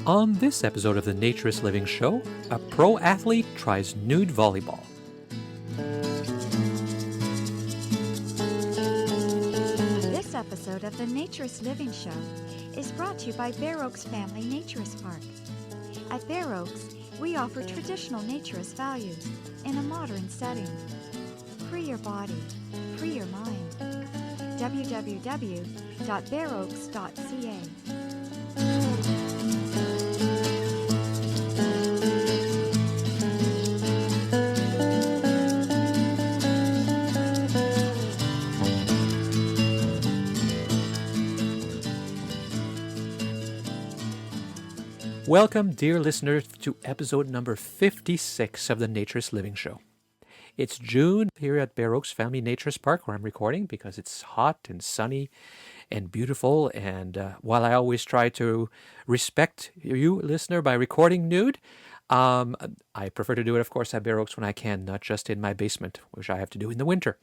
On this episode of the Naturist Living Show, a pro athlete tries nude volleyball. This episode of the Naturist Living Show is brought to you by Bare Oaks Family Naturist Park. At Bare Oaks, we offer traditional naturist values in a modern setting. Free your body, free your mind. www.bareoaks.ca. Welcome, dear listeners, to episode number 56 of the Naturist Living Show. It's June here at Bare Oaks Family Naturist Park where I'm recording because it's hot and sunny and beautiful. And while I always try to respect you, listener, by recording nude, I prefer to do it, of course, at Bare Oaks when I can, not just in my basement, which I have to do in the winter.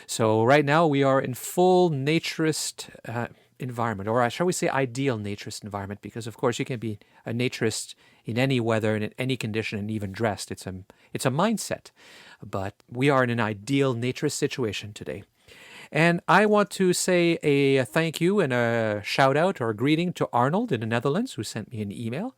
So right now we are in full naturist environment, or shall we say ideal naturist environment, because of course you can be a naturist in any weather and in any condition and even dressed. It's a mindset, but we are in an ideal naturist situation today. And I want to say a thank you and a shout out or a greeting to Arnold in the Netherlands, who sent me an email.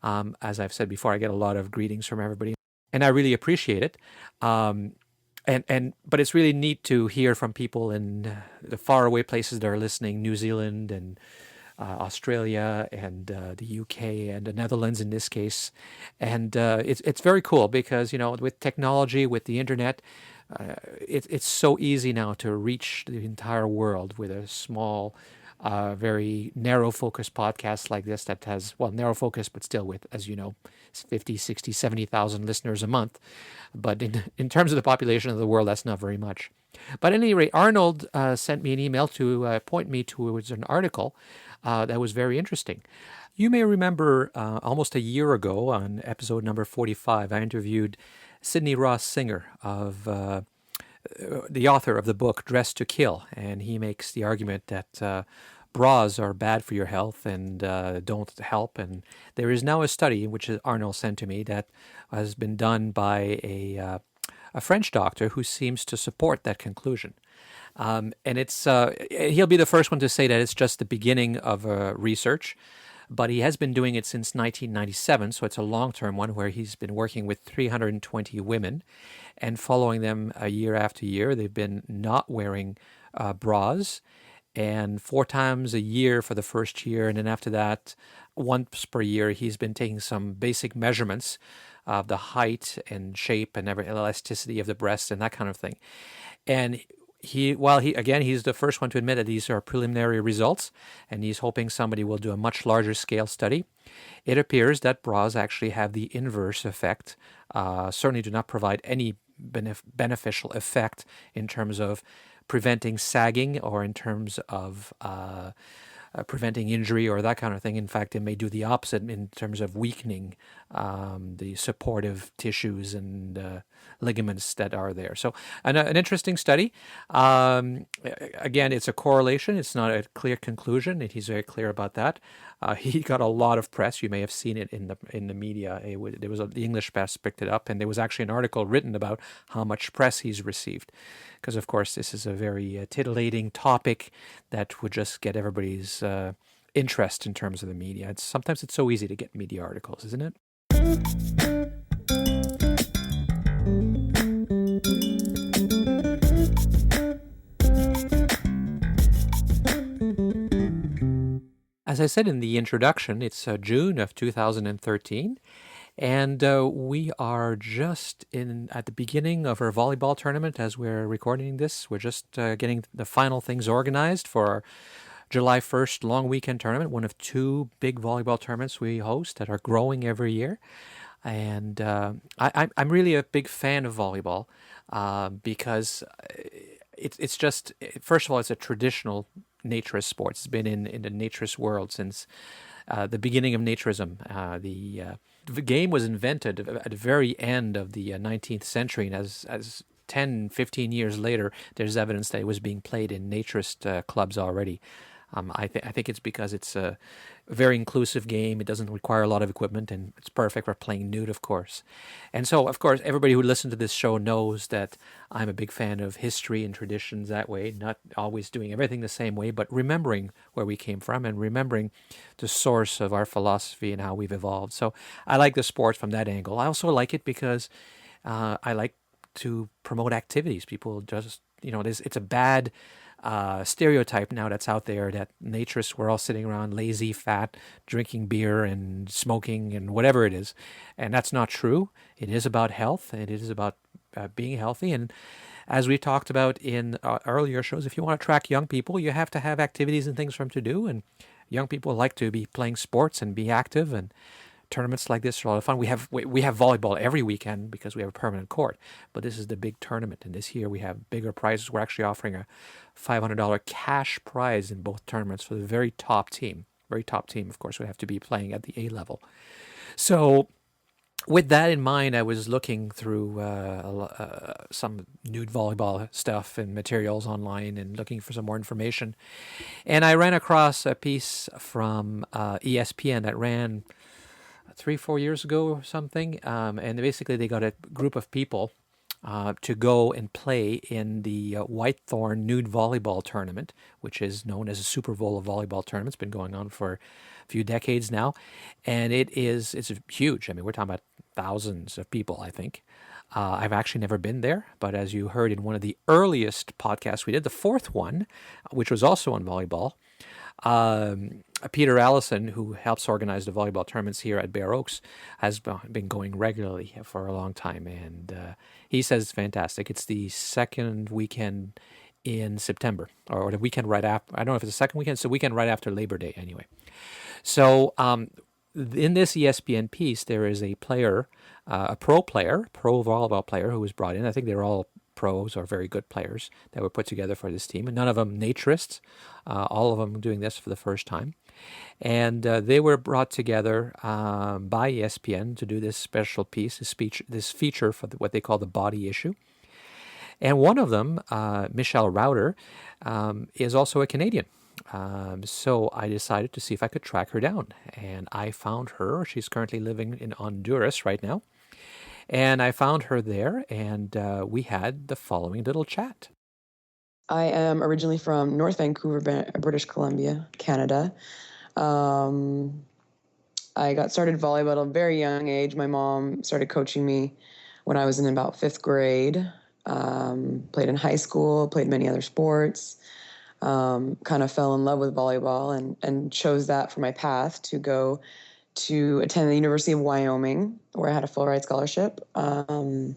As I've said before, I get a lot of greetings from everybody, and I really appreciate it. But it's really neat to hear from people in the faraway places that are listening, New Zealand and Australia and the UK and the Netherlands in this case. And it's very cool because, you know, with technology, with the internet, it's so easy now to reach the entire world with a small, very narrow focus podcast like this that has, well, narrow focus, but still with, as you know, 50, 60, 70,000 listeners a month. But in terms of the population of the world, that's not very much. But at any rate, Arnold sent me an email to point me towards an article that was very interesting. You may remember almost a year ago on episode number 45, I interviewed Sydney Ross Singer of the author of the book Dress to Kill, and he makes the argument that bras are bad for your health and don't help. And there is now a study, which Arnold sent to me, that has been done by a French doctor who seems to support that conclusion. And it's he'll be the first one to say that it's just the beginning of research, but he has been doing it since 1997, so it's a long-term one where he's been working with 320 women and following them year after year. They've been not wearing bras, and 4 times a year for the first year, and then after that, once per year, he's been taking some basic measurements of the height and shape and elasticity of the breast and that kind of thing. And he's the first one to admit that these are preliminary results, and he's hoping somebody will do a much larger scale study. It appears that bras actually have the inverse effect, certainly do not provide any beneficial effect in terms of preventing sagging or in terms of preventing injury or that kind of thing. In fact, it may do the opposite in terms of weakening the supportive tissues and ligaments that are there. So an interesting study. Again, it's a correlation. It's not a clear conclusion. He's very clear about that. He got a lot of press. You may have seen it in the media. The English press picked it up, and there was actually an article written about how much press he's received. Because, of course, this is a very titillating topic that would just get everybody's interest in terms of the media. Sometimes it's so easy to get media articles, isn't it? As I said in the introduction, it's June of 2013. And we are just at the beginning of our volleyball tournament as we're recording this. We're just getting the final things organized for our July 1st long weekend tournament, one of 2 big volleyball tournaments we host that are growing every year. And I'm really a big fan of volleyball because it's just, first of all, it's a traditional naturist sport. It's been in the naturist world since the beginning of naturism. The game was invented at the very end of the 19th century, and as 10, 15 years later, there's evidence that it was being played in naturist clubs already. I think it's because it's a very inclusive game. It doesn't require a lot of equipment, and it's perfect for playing nude, of course. And so, of course, everybody who listens to this show knows that I'm a big fan of history and traditions that way, not always doing everything the same way, but remembering where we came from and remembering the source of our philosophy and how we've evolved. So I like the sport from that angle. I also like it because I like to promote activities. People just, it's a bad stereotype now that's out there that naturists, we're all sitting around lazy, fat, drinking beer and smoking and whatever it is. And that's not true. It is about health. And it is about being healthy. And as we talked about in earlier shows, if you want to attract young people, you have to have activities and things for them to do. And young people like to be playing sports and be active, and tournaments like this are a lot of fun. We have volleyball every weekend because we have a permanent court, but this is the big tournament, and this year we have bigger prizes. We're actually offering a $500 cash prize in both tournaments for the very top team. Very top team, of course, would have to be playing at the A level. So with that in mind, I was looking through some nude volleyball stuff and materials online and looking for some more information. And I ran across a piece from ESPN that ran 3-4 years ago or something. And basically they got a group of people to go and play in the White Thorn Nude Volleyball Tournament, which is known as a Super Bowl of volleyball tournament. It's been going on for a few decades now. And it's huge. I mean, we're talking about thousands of people, I think. I've actually never been there, but as you heard in one of the earliest podcasts we did, the fourth one, which was also on volleyball, Peter Allison, who helps organize the volleyball tournaments here at Bear Oaks, has been going regularly for a long time, and he says it's fantastic. It's the second weekend in September, or the weekend right after. I don't know if it's the second weekend. It's the weekend right after Labor Day, anyway. So in this ESPN piece, there is a player, a pro volleyball player who was brought in. I think they're all pros or very good players that were put together for this team, and none of them naturists, all of them doing this for the first time. And they were brought together by ESPN to do this special piece, this feature for what they call the body issue. And one of them, Michele Rauter, is also a Canadian. So I decided to see if I could track her down, and I found her. She's currently living in Honduras right now. And I found her there, and we had the following little chat. I am originally from North Vancouver, British Columbia, Canada. I got started volleyball at a very young age. My mom started coaching me when I was in about 5th grade. Played in high school, played many other sports. Kind of fell in love with volleyball and chose that for my path to go to attend the University of Wyoming, where I had a full ride scholarship. And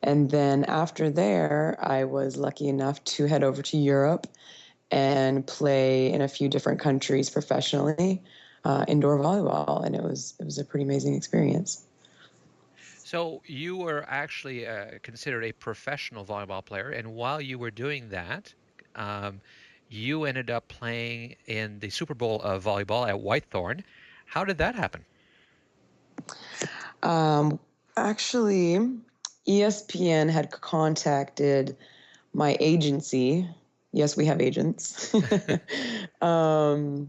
then after there, I was lucky enough to head over to Europe and play in a few different countries professionally, indoor volleyball, and it was a pretty amazing experience. So you were actually considered a professional volleyball player, and while you were doing that, you ended up playing in the Super Bowl of volleyball at White Thorn. How did that happen? Actually, ESPN had contacted my agency. Yes, we have agents. And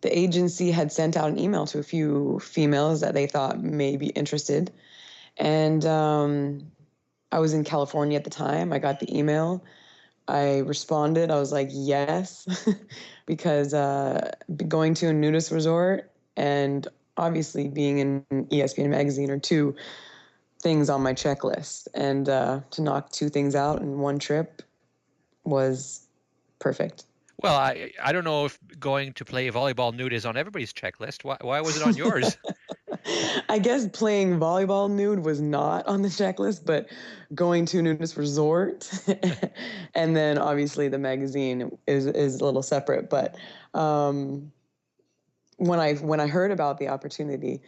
the agency had sent out an email to a few females that they thought may be interested. And I was in California at the time. I got the email. I responded. I was like, yes, because going to a nudist resort and obviously being in ESPN Magazine are two things on my checklist. And to knock two things out in one trip was perfect. Well, I don't know if going to play volleyball nude is on everybody's checklist. Why was it on yours? I guess playing volleyball nude was not on the checklist, but going to a nudist resort and then obviously the magazine is a little separate. But when I heard about the opportunity,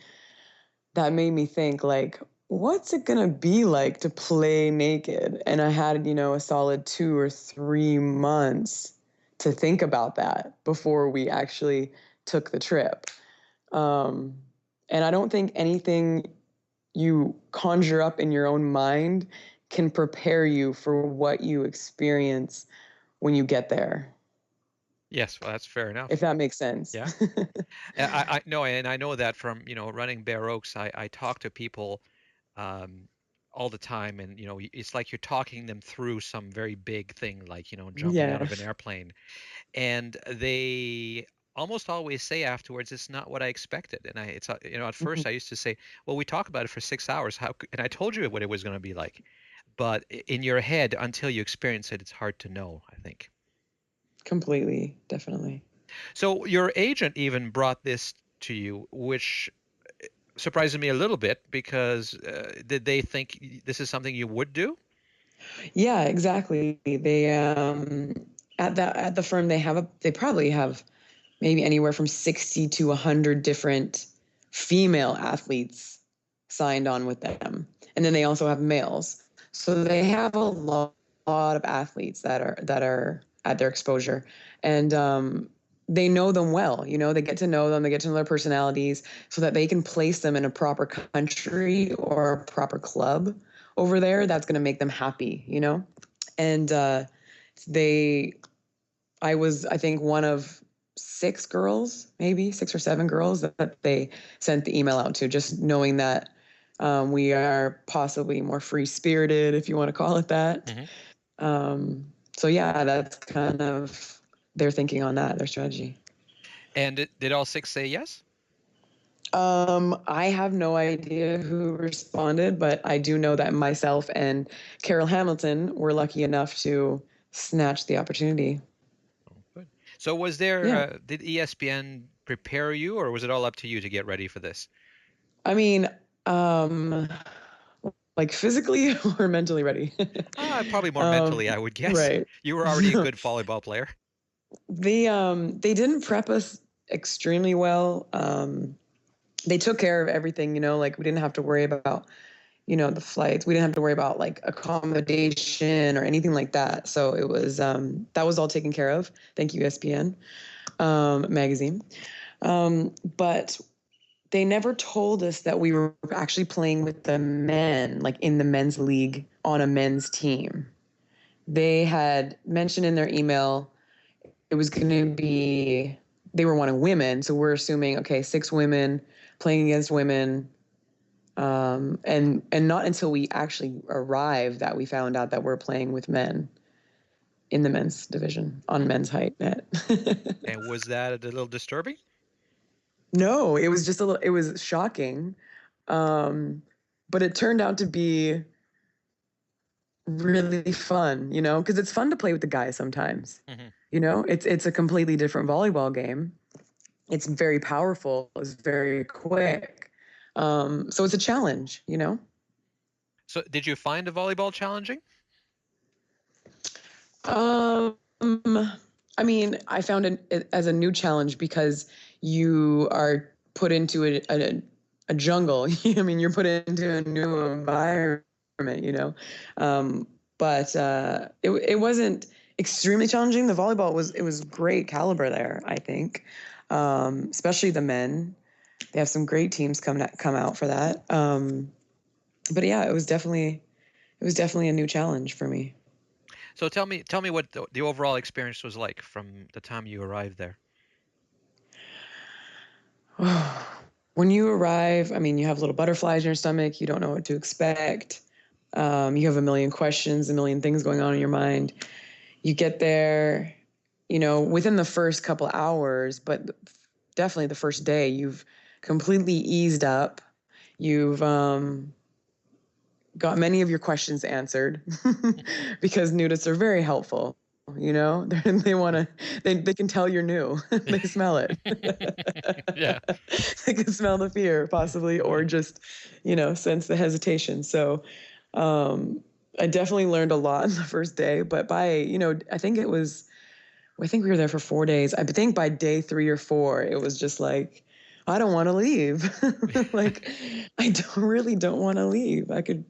that made me think, like, what's it gonna be like to play naked? And I had, a solid 2 or 3 months to think about that before we actually took the trip. And I don't think anything you conjure up in your own mind can prepare you for what you experience when you get there. Yes, well, that's fair enough. if that makes sense. Yeah. I know, and I know that from, running Bear Oaks, I talk to people um, all the time, and it's like you're talking them through some very big thing, like jumping out of an Yes. airplane, and they almost always say afterwards, it's not what I expected. And at first Mhm. I used to say, well, we talk about it for 6 hours, and I told you what it was going to be like, but in your head, until you experience it, it's hard to know, I think. Completely, definitely. So your agent even brought this to you, which surprises me a little bit, because did they think this is something you would do? Yeah, exactly. They at the firm they probably have maybe anywhere from 60 to 100 different female athletes signed on with them. And then they also have males. So they have a lot of athletes that are at their exposure. And they know them well, they get to know them, they get to know their personalities so that they can place them in a proper country or a proper club over there that's going to make them happy. And they I was, I think, one of six girls, maybe 6 or 7 girls that they sent the email out to, just knowing that we are possibly more free spirited, if you want to call it that. Hmm. So, yeah, that's kind of their thinking on that, their strategy. And did all six say yes? I have no idea who responded, but I do know that myself and Carol Hamilton were lucky enough to snatch the opportunity. Oh, good. So was there, Yeah. did ESPN prepare you, or was it all up to you to get ready for this? I mean, um, like physically or mentally ready. Probably more um, mentally, I would guess. right. You were already a good volleyball player. They didn't prep us extremely well. They took care of everything, like we didn't have to worry about, the flights. We didn't have to worry about like accommodation or anything like that. So it was that was all taken care of. Thank you, ESPN Magazine. But they never told us that we were actually playing with the men, like in the men's league on a men's team. They had mentioned in their email it was going to be, they were wanting women. So we're assuming, okay, 6 women playing against women. And not until we actually arrived that we found out that we're playing with men in the men's division on men's height net. And was that a little disturbing? No, it was just it was shocking. Um, but it turned out to be really fun, because it's fun to play with the guys sometimes. Hmm. It's a completely different volleyball game. It's very powerful. It's very quick. So it's a challenge. So did you find the volleyball challenging? Um, I mean, I found it as a new challenge because you are put into a jungle. I mean, you're put into a new environment. But it wasn't extremely challenging. The volleyball was great caliber there, I think. Especially the men. They have some great teams come out for that. But yeah, it was definitely a new challenge for me. So tell me what the overall experience was like from the time you arrived there. When you arrive, I mean, you have little butterflies in your stomach. You don't know what to expect. You have a million questions, a million things going on in your mind. You get there, within the first couple hours, but definitely the first day, you've completely eased up. You've got many of your questions answered because nudists are very helpful. They want to, they can tell you're new. They smell it. Yeah. They can smell the fear possibly, or just, sense the hesitation. So, I definitely learned a lot in the first day, but I think we were there for 4 days. I think by day 3 or 4, it was just like, I don't want to leave. Like, I don't want to leave. I could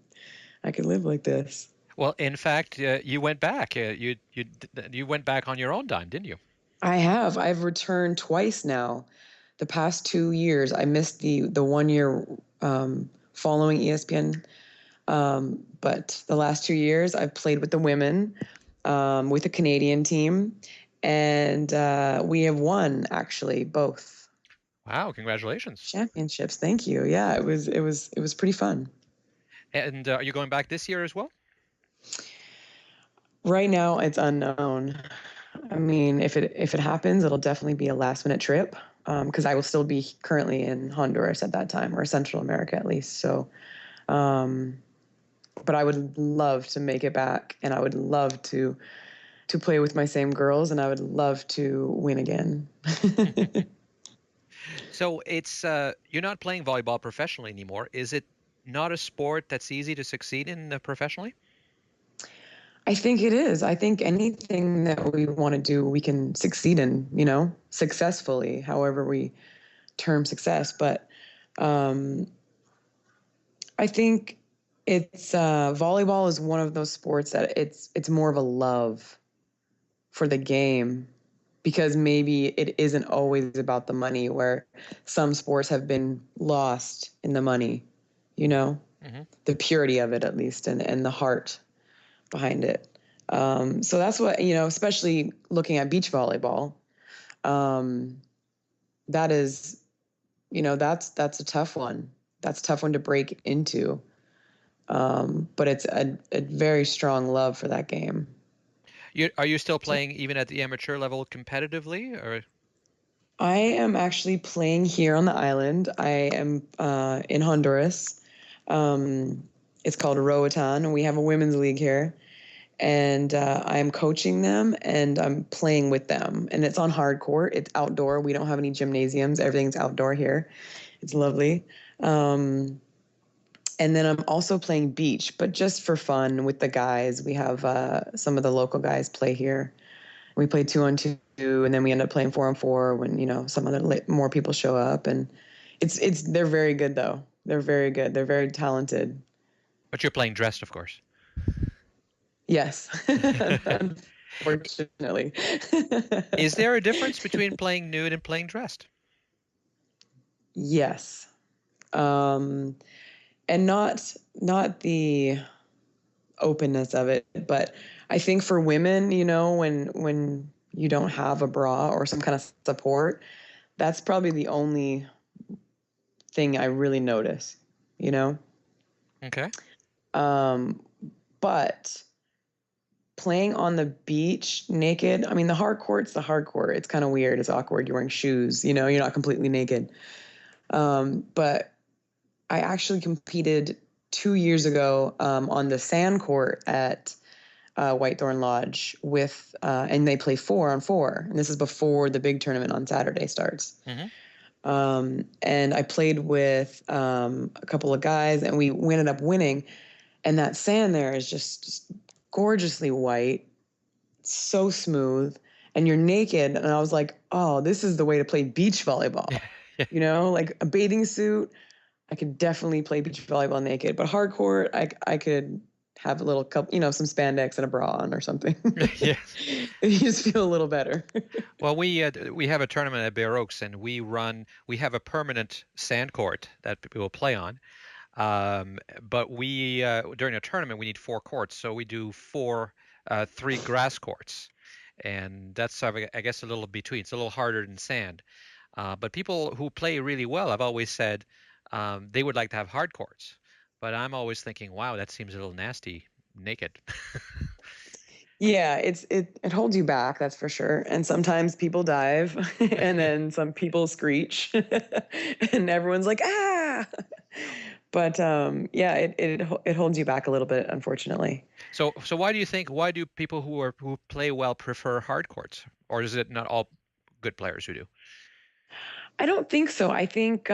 live like this. Well, in fact, you went back. You went back on your own dime, didn't you? I've returned twice now. The past 2 years, I missed the 1 year following ESPN. But the last 2 years, I've played with the women, with a Canadian team, And we have won, actually, both Wow, congratulations. championships. Thank you. Yeah, it was pretty fun. And are you going back this year as well? Right now, it's unknown. I mean, if it happens, it'll definitely be a last minute trip, because I will still be currently in Honduras at that time, or Central America at least. So, but I would love to make it back, and I would love to play with my same girls, and I would love to win again. So it's you're not playing volleyball professionally anymore. Is it not a sport that's easy to succeed in professionally? I think it is. I think anything that we want to do, we can succeed in, successfully, however we term success. But I think it's volleyball is one of those sports that it's more of a love for the game, because maybe it isn't always about the money, where some sports have been lost in the money, the purity of it, at least, and the heart behind it. So that's what, especially looking at beach volleyball, that is, that's a tough one. That's a tough one to break into. But it's a very strong love for that game. Are you still playing even at the amateur level competitively, or? I am actually playing here on the island. I am in Honduras. It's called Roatan, and we have a women's league here. And I'm coaching them, and I'm playing with them. And it's on hard court. It's outdoor. We don't have any gymnasiums. Everything's outdoor here. It's lovely. And then I'm also playing beach, but just for fun with the guys. We have some of the local guys play here. We play 2-on-2, and then we end up playing 4-on-4 when, some other more people show up. And they're very good, though. They're very good. They're very talented. But you're playing dressed, of course. Yes, unfortunately. Is there a difference between playing nude and playing dressed? Yes. And not the openness of it, but I think for women, when you don't have a bra or some kind of support, that's probably the only thing I really notice, Okay. But playing on the beach naked, I mean, the hard court's the hard court. It's kind of weird. It's awkward. You're wearing shoes, you're not completely naked. But I actually competed 2 years ago on the sand court at White Thorn Lodge and they play 4-on-4. And this is before the big tournament on Saturday starts. Mm-hmm. And I played with a couple of guys, and we ended up winning. And that sand there is just gorgeously white, so smooth, and you're naked. And I was like, oh, this is the way to play beach volleyball. Like a bathing suit, I could definitely play beach volleyball naked. But hard court, I could have a little cup, some spandex and a bra on or something. Yeah. You just feel a little better. Well, we have a tournament at Bear Oaks, and we have a permanent sand court that people will play on. But we during a tournament we need 4 courts, so we do 3 grass courts, and that's I guess a little between. It's a little harder than sand. But people who play really well, I've always said they would like to have hard courts. But I'm always thinking, wow, that seems a little nasty, naked. Yeah, it holds you back, that's for sure. And sometimes people dive, and then some people screech, and everyone's like, ah. But yeah, it holds you back a little bit, unfortunately. So why do people who play well prefer hard courts, or is it not all good players who do? I don't think so. I think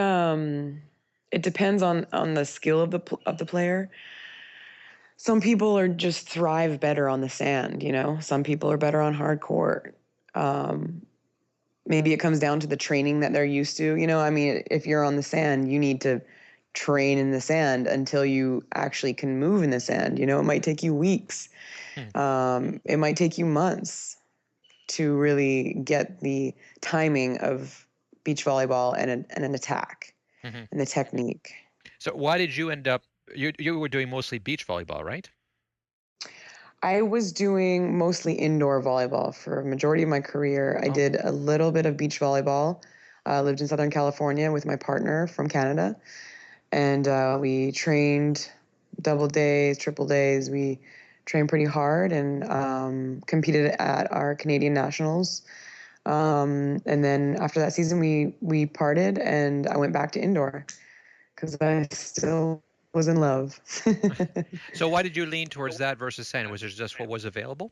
it depends on the skill of the player. Some people are just thrive better on the sand, Some people are better on hard court. Maybe it comes down to the training that they're used to. I mean, if you're on the sand, you need to train in the sand until you actually can move in the sand. It might take you weeks. It might take you months to really get the timing of beach volleyball and an attack and the technique. So why did you end up, you were doing mostly beach volleyball, right? I was doing mostly indoor volleyball for a majority of my career. I Oh, did a little bit of beach volleyball. I lived in Southern California with my partner from Canada, and we trained double days, triple days. We trained pretty hard and competed at our Canadian nationals. And then after that season, we parted, and I went back to indoor because I still was in love. so why did you lean towards that versus sand? Was it just what was available?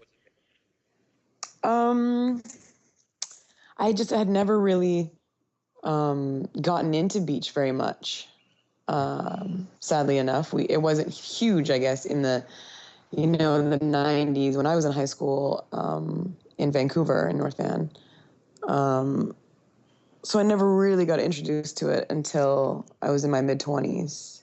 um, I just had never really gotten into beach very much. Sadly enough, it wasn't huge, I guess, in the in the 90s when I was in high school in Vancouver in North Van. So I never really got introduced to it until I was in my mid-20s.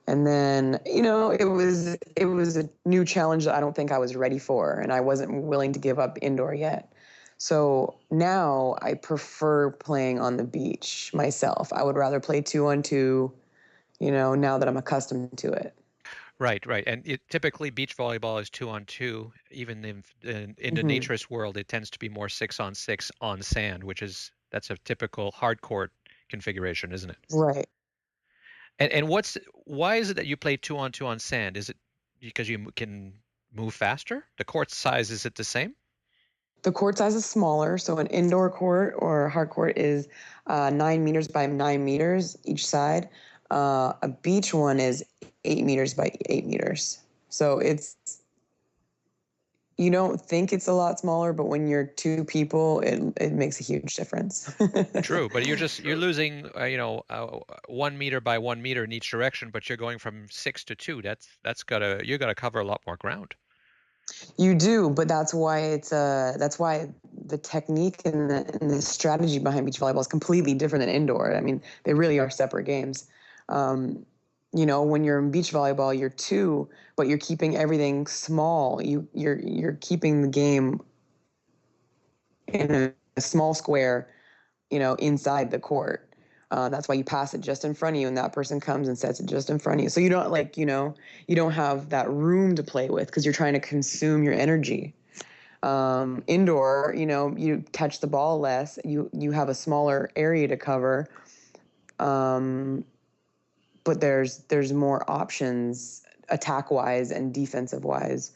And then, it was a new challenge that I don't think I was ready for, and I wasn't willing to give up indoor yet. So now I prefer playing on the beach myself. I would rather play 2-on-2, now that I'm accustomed to it. Right, right. And typically beach volleyball is 2-on-2. Even in the Hmm. naturist world, it tends to be more 6-on-6 on sand, that's a typical hard court configuration, isn't it? Right. And why is it that you play 2-on-2 on sand? Is it because you can move faster? The court size, is it the same? The court size is smaller, so an indoor court or hard court is 9 meters by 9 meters each side. A beach one is 8 meters by 8 meters. So you don't think it's a lot smaller, but when you're two people, it makes a huge difference. True, but you're losing 1 meter by 1 meter in each direction, but you're going from 6 to 2. You gotta cover a lot more ground. You do, but that's why the technique and the strategy behind beach volleyball is completely different than indoor. I mean, they really are separate games. When you're in beach volleyball, you're two, but you're keeping everything small. You're keeping the game in a small square, inside the court. That's why you pass it just in front of you, and that person comes and sets it just in front of you. So you don't you don't have that room to play with because you're trying to consume your energy. Indoor, you touch the ball less. You have a smaller area to cover, but there's more options attack wise and defensive wise.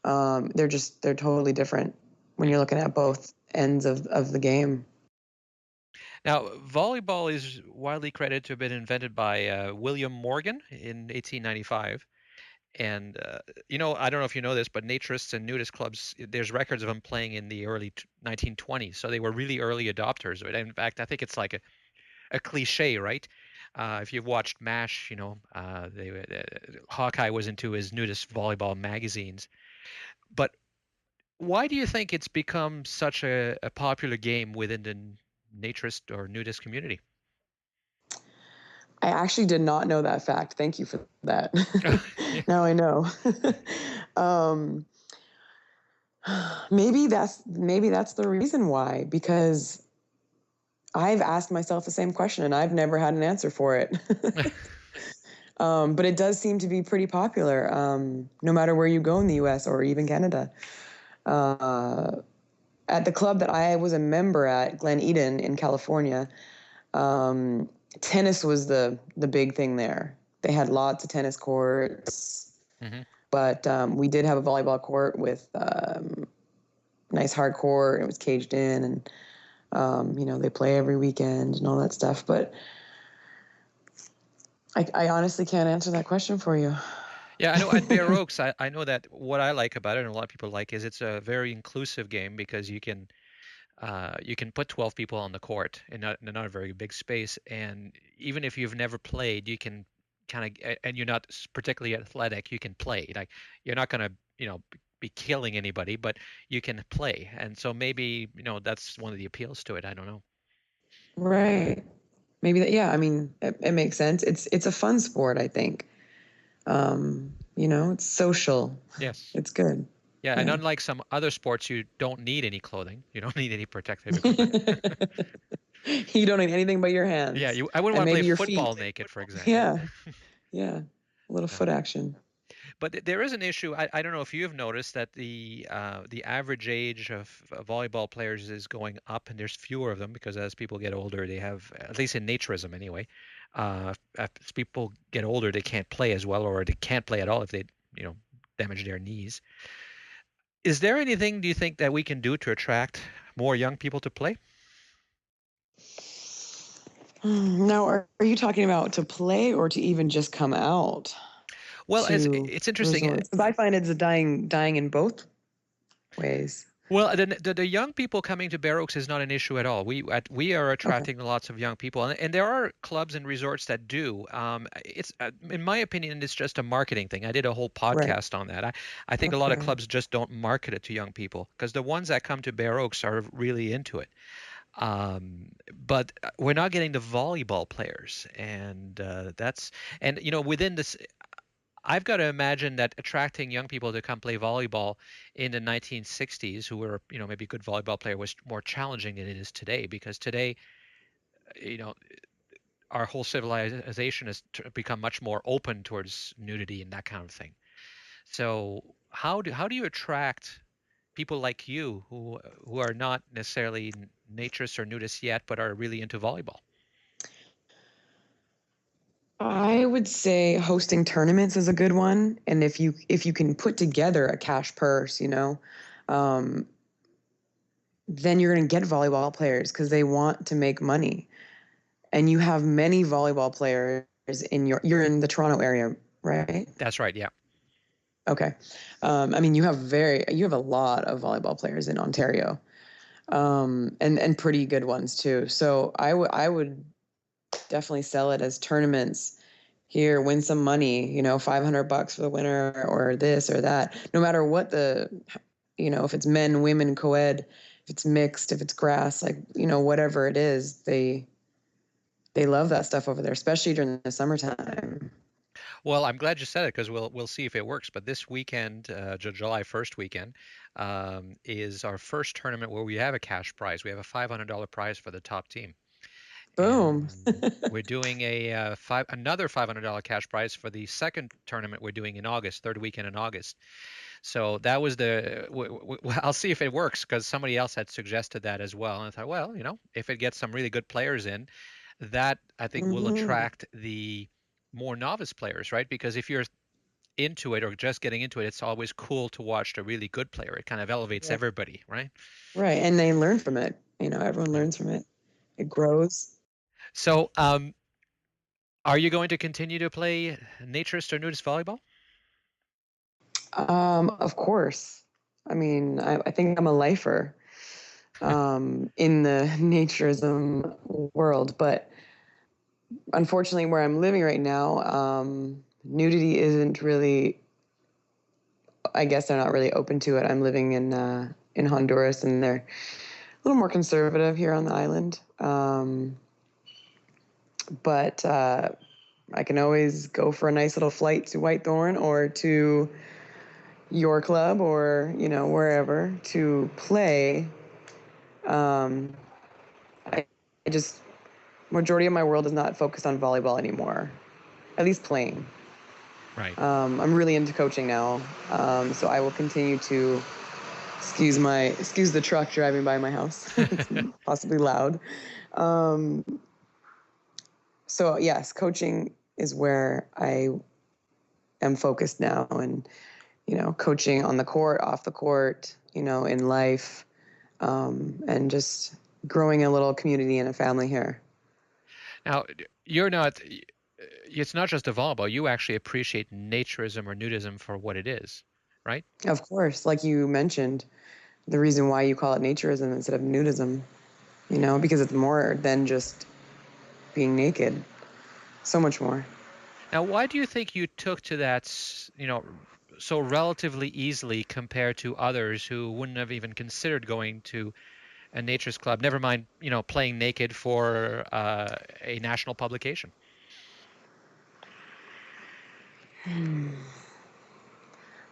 They're totally different when you're looking at both ends of the game. Now, volleyball is widely credited to have been invented by William Morgan in 1895. And, I don't know if you know this, but naturists and nudist clubs, there's records of them playing in the early 1920s. So they were really early adopters of it. In fact, I think it's like a cliche, right? If you've watched MASH, Hawkeye was into his nudist volleyball magazines. But why do you think it's become such a popular game within the naturist or nudist community? I actually did not know that fact. Thank you for that. Yeah. Now I know. um, maybe that's the reason why, because I've asked myself the same question and I've never had an answer for it. But it does seem to be pretty popular, no matter where you go in the U.S. or even Canada. At the club that I was a member at, Glen Eden in California, tennis was the big thing there. They had lots of tennis courts, but we did have a volleyball court with nice hard court. It was caged in, and they play every weekend and all that stuff. But I honestly can't answer that question for you. Yeah, I know at Bear Oaks, I know that what I like about it, and a lot of people like, is it's a very inclusive game because you can put 12 people on the court in not a very big space, and even if you've never played, you can kind of, and you're not particularly athletic, you can play. Like you're not going to, be killing anybody, but you can play, and so maybe that's one of the appeals to it. I don't know. Right. Maybe that. Yeah. I mean, it makes sense. It's a fun sport, I think. It's social. Yes. It's good. Yeah, and Yeah. unlike some other sports, you don't need any clothing. You don't need any protective equipment. You don't need anything but your Yeah, hands I wouldn't and want to play maybe your football feet. naked, for example. Yeah. Yeah. A little Yeah. foot action. But there is an issue. I don't know if you've noticed that the average age of volleyball players is going up, and there's fewer of them because as people get older, they have, at least in naturism anyway, as people get older, they can't play as well, or they can't play at all if they, damage their knees. Is there anything, do you think, that we can do to attract more young people to play? Now, are you talking about to play or to even just come out Well, to it's interesting. resorts? Because I find it's a dying in both ways. Well, the young people coming to Bear Oaks is not an issue at all. We are Okay. attracting lots of young people, and there are clubs and resorts that do. It's in my opinion, it's just a marketing thing. I did a whole Right. podcast on that. I think a lot of Okay. clubs just don't market it to young people because the ones that come to Bear Oaks are really into it. But we're not getting the volleyball players, and within this. I've got to imagine that attracting young people to come play volleyball in the 1960s, who were, maybe a good volleyball player, was more challenging than it is today because today, you know, our whole civilization has become much more open towards nudity and that kind of thing. So how do you attract people like you who are not necessarily naturists or nudists yet, but are really into volleyball? I would say hosting tournaments is a good one, and if you can put together a cash purse, um, then you're going to get volleyball players because they want to make money, and you have many volleyball players in you're in the Toronto area, right? That's right. Yeah. Okay. I mean, you have a lot of volleyball players in Ontario, and pretty good ones too. So I would definitely sell it as tournaments. Here, win some money, $500 for the winner or this or that. No matter what if it's men, women, co-ed, if it's mixed, if it's grass, like, whatever it is, they love that stuff over there, especially during the summertime. Well, I'm glad you said it because we'll see if it works. But this weekend, July 1st weekend, is our first tournament where we have a cash prize. We have a $500 prize for the top team, Boom. and we're doing another $500 cash prize for the second tournament we're doing in August, third weekend in August. So that was I'll see if it works because somebody else had suggested that as well. And I thought, well, if it gets some really good players in, that I think will Hmm. attract the more novice players, right? Because if you're into it or just getting into it, it's always cool to watch the really good player. It kind of elevates Yeah. everybody, right? Right. And they learn from it. Everyone Yeah. learns from it. It grows. So, are you going to continue to play naturist or nudist volleyball? Of course. I mean, I think I'm a lifer in the naturism world, but unfortunately, where I'm living right now, nudity isn't really. I guess they're not really open to it. I'm living in Honduras, and they're a little more conservative here on the island. But I can always go for a nice little flight to White Thorn or to your club or wherever to play. Um, I just majority of my world is not focused on volleyball anymore, at least playing. Right. I'm really into coaching now, so I will continue to excuse the truck driving by my house. It's possibly loud. Um, so yes, coaching is where I am focused now, and coaching on the court, off the court, in life, and just growing a little community and a family here. Now, you're not. It's not just a volleyball. You actually appreciate naturism or nudism for what it is, right? Of course, like you mentioned, the reason why you call it naturism instead of nudism, because it's more than just being naked, so much more. Now, why do you think you took to that, so relatively easily compared to others who wouldn't have even considered going to a naturist club, never mind, playing naked for a national publication?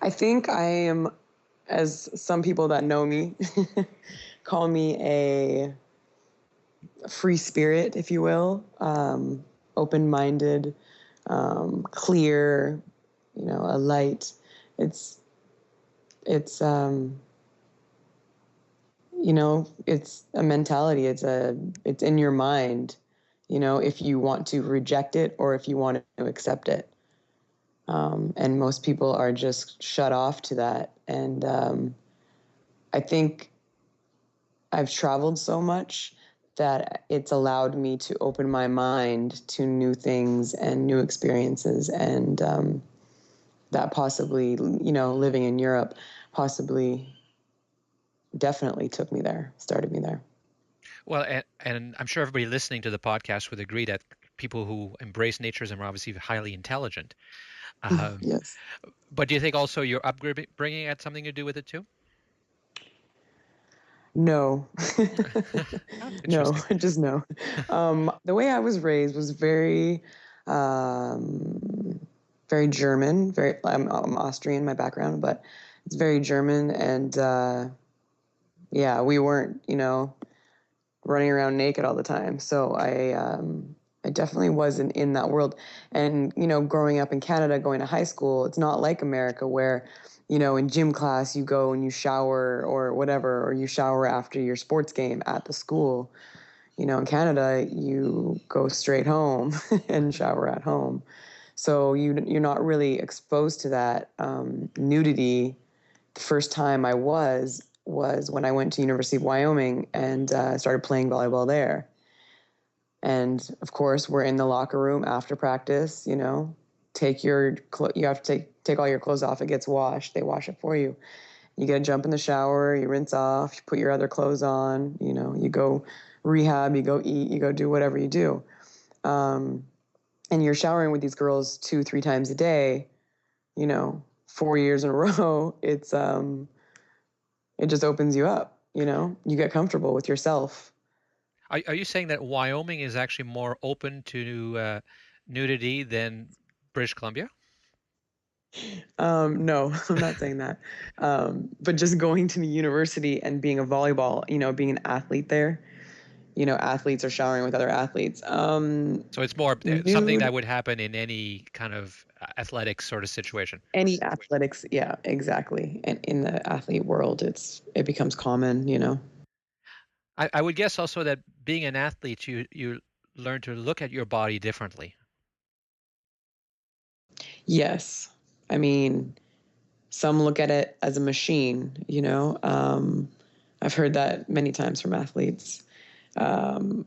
I think I am, as some people that know me call me a free spirit, if you will, open-minded, clear, a light. It's you know, it's a mentality. It's in your mind, you know, if you want to reject it or if you want to accept it. And most people are just shut off to that. And I think I've traveled so much that it's allowed me to open my mind to new things and new experiences. And that possibly, you know, living in Europe possibly definitely took me there, started me there. Well, and I'm sure everybody listening to the podcast would agree that people who embrace naturism are obviously highly intelligent. Um, Yes. but do you think also your upbringing had something to do with it too? No. Oh, No, interesting. just no. The way I was raised was um, very German. I'm Austrian, my background, but it's very German. And yeah, we weren't, you know, running around naked all the time. So I definitely wasn't in that world. And, you know, growing up in Canada, going to high school, it's not like America where, you know, in gym class, you go and you shower or whatever, or you shower after your sports game at the school. You know, in Canada, you go straight home and shower at home. So you're not really exposed to that nudity. The first time I was when I went to University of Wyoming and started playing volleyball there. And of course, we're in the locker room after practice. You know, you have to take all your clothes off. It gets washed. They wash it for you. You got to jump in the shower. You rinse off. You put your other clothes on. You know, you go rehab. You go eat. You go do whatever you do. And you're showering with these girls 2-3 times a day. You know, 4 years in a row. It just opens you up. You know, you get comfortable with yourself. Are you saying that Wyoming is actually more open to nudity than British Columbia? No, I'm not saying that. But just going to the university and being a volleyball, you know, being an athlete there, you know, athletes are showering with other athletes. So it's more something Nude, that would happen in any kind of athletic sort of situation. any athletics, yeah, exactly. And in the athlete world, it becomes common, you know. I would guess also that being an athlete, you learn to look at your body differently. Yes. I mean, some look at it as a machine, you know. I've heard that many times from athletes. Um,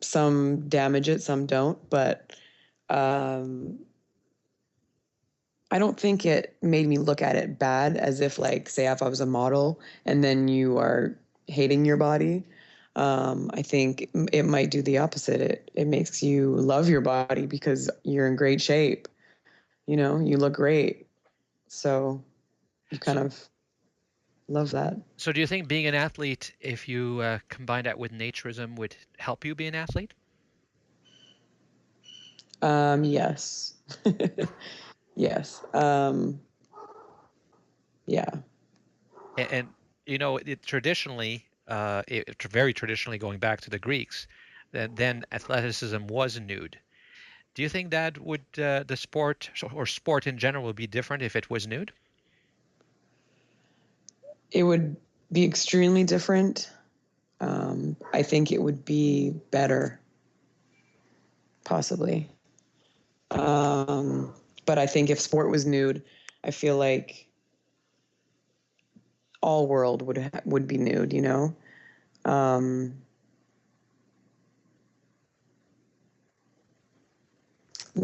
some damage it, some don't, but um, I don't think it made me look at it bad, as if, like, say, if I was a model and then you are hating your body. I think it might do the opposite. It makes you love your body because you're in great shape. You know, you look great. So you kind So, of love that. so do you think being an athlete, if you combine that with naturism, would help you be an athlete? Yes. Yes. Yeah. And you know, traditionally, very traditionally, going back to the Greeks, then athleticism was nude. Do you think that would the sport or sport in general would be different if it was nude? It would be extremely different. I think it would be better, possibly. Um, but I think if sport was nude, I feel like all world would be nude. You know, um,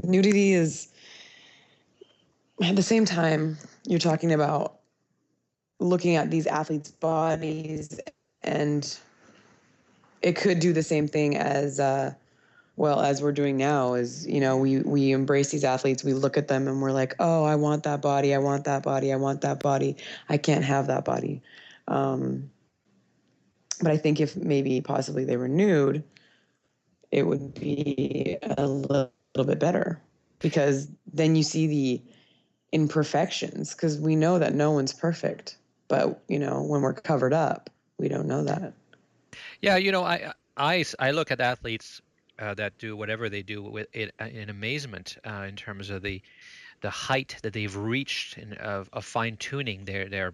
nudity is at the same time you're talking about looking at these athletes' bodies, and it could do the same thing as well, as we're doing now. Is, you know, we embrace these athletes, we look at them and we're like, oh, I want that body, I want that body, I want that body, I can't have that body. um, but I think if maybe possibly they were nude, it would be a little bit better, because then you see the imperfections, because we know that no one's perfect, but, you know, when we're covered up, we don't know that. Yeah, you know, I look at athletes that do whatever they do with it in amazement in terms of the height that they've reached of fine tuning their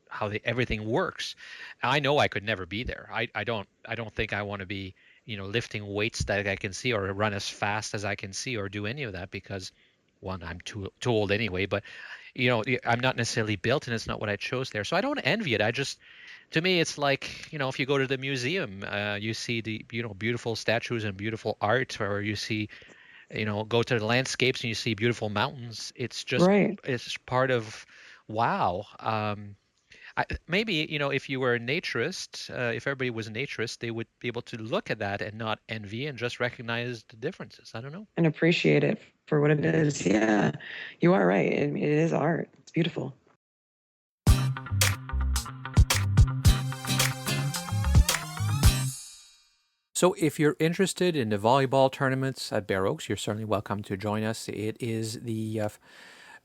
how everything works. I know I could never be there. I don't think I want to be, lifting weights that I can see, or run as fast as I can see, or do any of that, because one, I'm too old anyway, but I'm not necessarily built, and it's not what I chose there. So I don't envy it. To me, it's like, if you go to the museum, you see the, beautiful statues and beautiful art, or you see, go to the landscapes and you see beautiful mountains. Right. It's part of, wow. Maybe, if you were a naturist, if everybody was a naturist, they would be able to look at that and not envy, and just recognize the differences. I don't know. And appreciate it for what it is. Yeah, you are right. It is art. It's beautiful. So if you're interested in the volleyball tournaments at Bear Oaks, you're certainly welcome to join us. It is the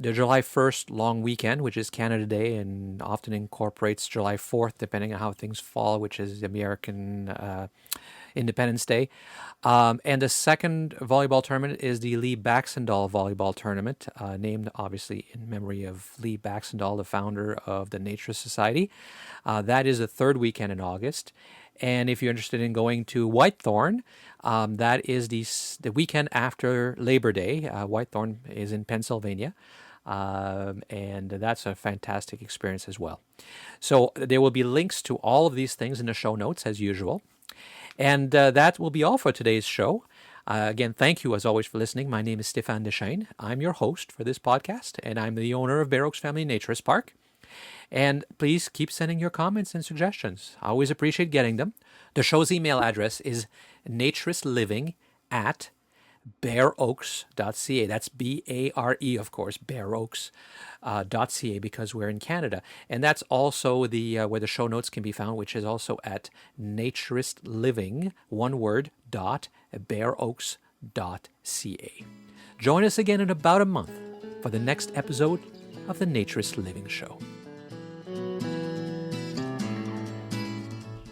July 1st long weekend, which is Canada Day, and often incorporates July 4th, depending on how things fall, which is American Independence Day. And the second volleyball tournament is the Lee Baxendall Volleyball Tournament, named obviously in memory of Lee Baxendall, the founder of the Naturist Society. That is the third weekend in August. And if you're interested in going to White Thorn, that is the weekend after Labor Day. White Thorn is in Pennsylvania. And that's a fantastic experience as well. So there will be links to all of these things in the show notes, as usual. And that will be all for today's show. Again, thank you as always for listening. My name is Stéphane Deschênes. I'm your host for this podcast, and I'm the owner of Bear Oaks Family Naturist Park. And please keep sending your comments and suggestions. I always appreciate getting them. The show's email address is naturistliving@bearoaks.ca. That's B-A-R-E, of course, bearoaks.ca, because we're in Canada. And that's also the where the show notes can be found, which is also at naturistliving, one word, .bearoaks.ca. Join us again in about a month for the next episode of the Naturist Living Show.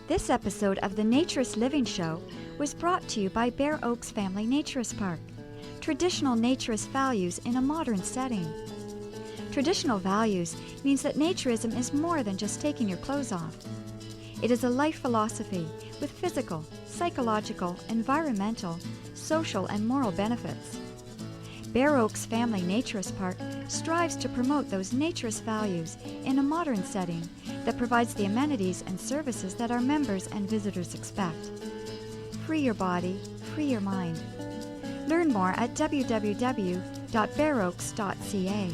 This episode of the Naturist Living Show was brought to you by Bear Oaks Family Naturist Park. Traditional naturist values in a modern setting. Traditional values means that naturism is more than just taking your clothes off. It is a life philosophy with physical, psychological, environmental, social, and moral benefits. Bear Oaks Family Naturist Park strives to promote those naturist values in a modern setting that provides the amenities and services that our members and visitors expect. Free your body, free your mind. Learn more at www.bearoaks.ca.